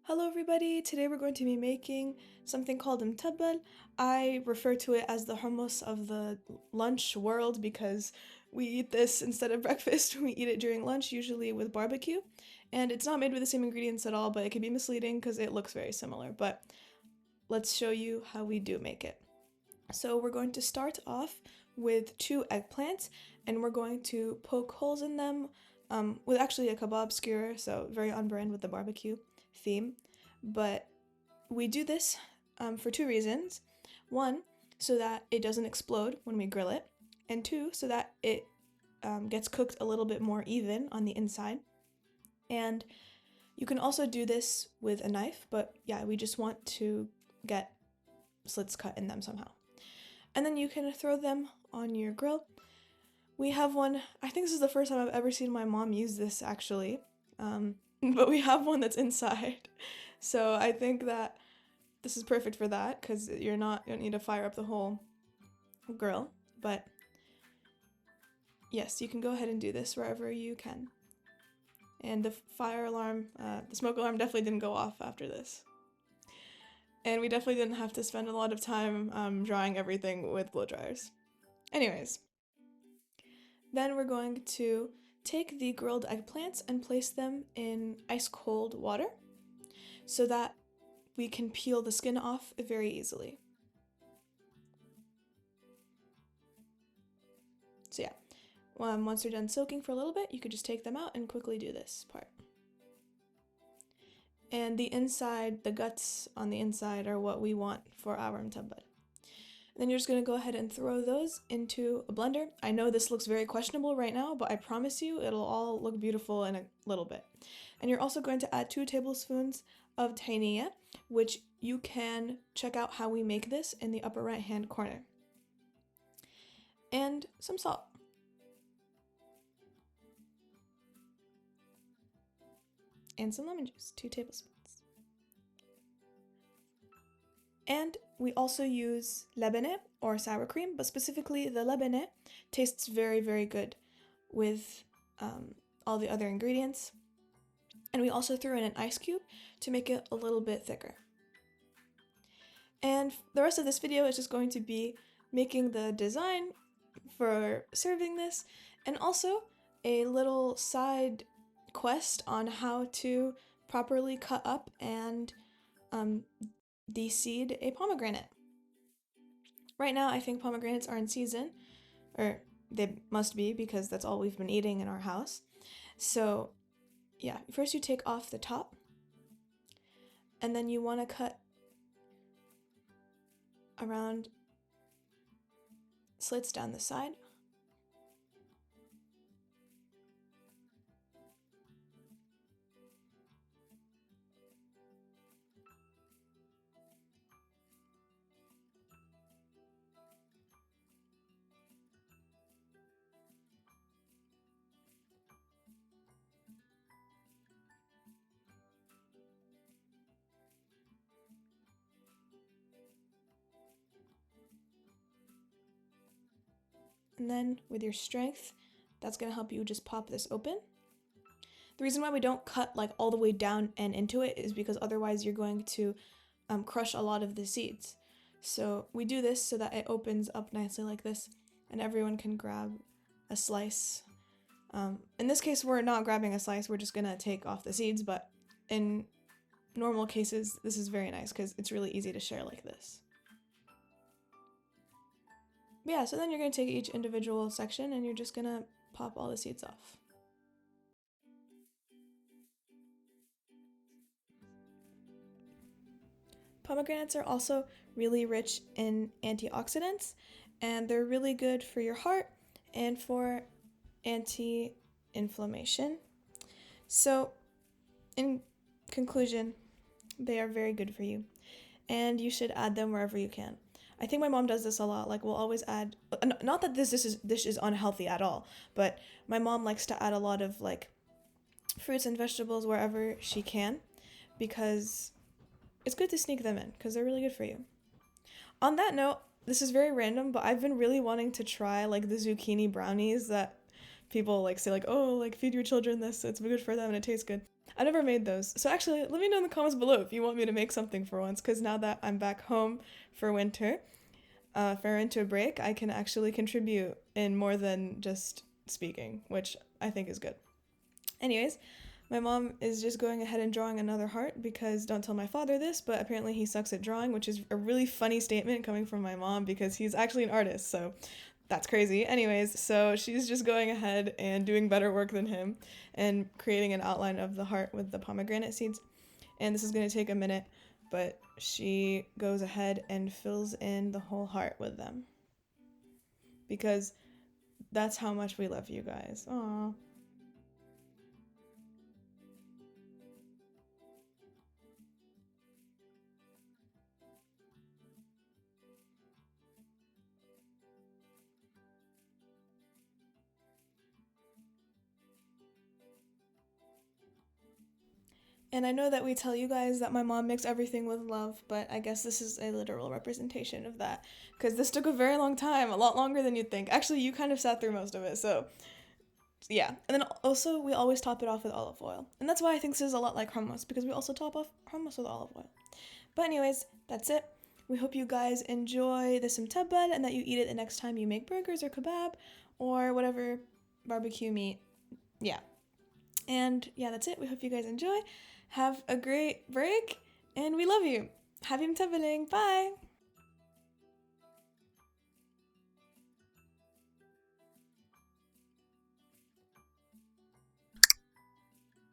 Hello everybody, today we're going to be making something called mutabbal. I refer to it as the hummus of the lunch world because we eat this instead of breakfast. We eat it during lunch, usually with barbecue. And it's not made with the same ingredients at all, but it can be misleading because it looks very similar. But let's show you how we do make it. So we're going to start off with 2 eggplants and we're going to poke holes in them with actually a kebab skewer, so very on brand with the barbecue theme. But we do this for 2 reasons. 1, so that it doesn't explode when we grill it, and 2, so that it gets cooked a little bit more even on the inside. And you can also do this with a knife, but yeah, we just want to get slits cut in them somehow. And then you can throw them on your grill. We have one, I think this is the first time I've ever seen my mom use this actually, but we have one that's inside. So I think that this is perfect for that because you don't need to fire up the whole grill. But yes, you can go ahead and do this wherever you can. And the fire alarm, the smoke alarm definitely didn't go off after this. And we definitely didn't have to spend a lot of time drying everything with blow dryers. Anyways, then we're going to take the grilled eggplants and place them in ice cold water so that we can peel the skin off very easily. So yeah, once they're done soaking for a little bit, you could just take them out and quickly do this part. And the inside, the guts on the inside are what we want for our mutabbal. Then you're just going to go ahead and throw those into a blender. I know this looks very questionable right now, but I promise you it'll all look beautiful in a little bit. And you're also going to add 2 tablespoons of tahini, which you can check out how we make this in the upper right hand corner. And some salt. And some lemon juice, 2 tablespoons. And we also use labaneh or sour cream, but specifically the labaneh tastes very, very good with all the other ingredients. And we also threw in an ice cube to make it a little bit thicker. And the rest of this video is just going to be making the design for serving this, and also a little side quest on how to properly cut up and de-seed a pomegranate. Right now I think pomegranates are in season, or they must be because that's all we've been eating in our house. So yeah, first you take off the top and then you want to cut around slits down the side. And then with your strength, that's going to help you just pop this open. The reason why we don't cut like all the way down and into it is because otherwise you're going to crush a lot of the seeds. So we do this so that it opens up nicely like this and everyone can grab a slice. In this case, we're not grabbing a slice, we're just going to take off the seeds, but in normal cases, this is very nice because it's really easy to share like this. But yeah, so then you're going to take each individual section and you're just going to pop all the seeds off. Pomegranates are also really rich in antioxidants, and they're really good for your heart and for anti-inflammation. So, in conclusion, they are very good for you, and you should add them wherever you can. I think my mom does this a lot, like we'll always add, not that this dish is unhealthy at all, but my mom likes to add a lot of like fruits and vegetables wherever she can, because it's good to sneak them in, because they're really good for you. On that note, this is very random, but I've been really wanting to try like the zucchini brownies that people like say like, oh, like feed your children this, it's good for them and it tastes good. I never made those. So actually, let me know in the comments below if you want me to make something for once, because now that I'm back home for winter break, I can actually contribute in more than just speaking, which I think is good. Anyways, my mom is just going ahead and drawing another heart because don't tell my father this, but apparently he sucks at drawing, which is a really funny statement coming from my mom because he's actually an artist, so that's crazy. Anyways, so she's just going ahead and doing better work than him and creating an outline of the heart with the pomegranate seeds. And this is going to take a minute, but she goes ahead and fills in the whole heart with them because that's how much we love you guys. Aww. And I know that we tell you guys that my mom makes everything with love, but I guess this is a literal representation of that. Because this took a very long time, a lot longer than you'd think. Actually, you kind of sat through most of it, so yeah. And then also, we always top it off with olive oil. And that's why I think this is a lot like hummus, because we also top off hummus with olive oil. But anyways, that's it. We hope you guys enjoy this mtabbal and that you eat it the next time you make burgers or kebab or whatever barbecue meat. Yeah. And yeah, that's it. We hope you guys enjoy. Have a great break, and we love you. Happy mtabbaling. Bye.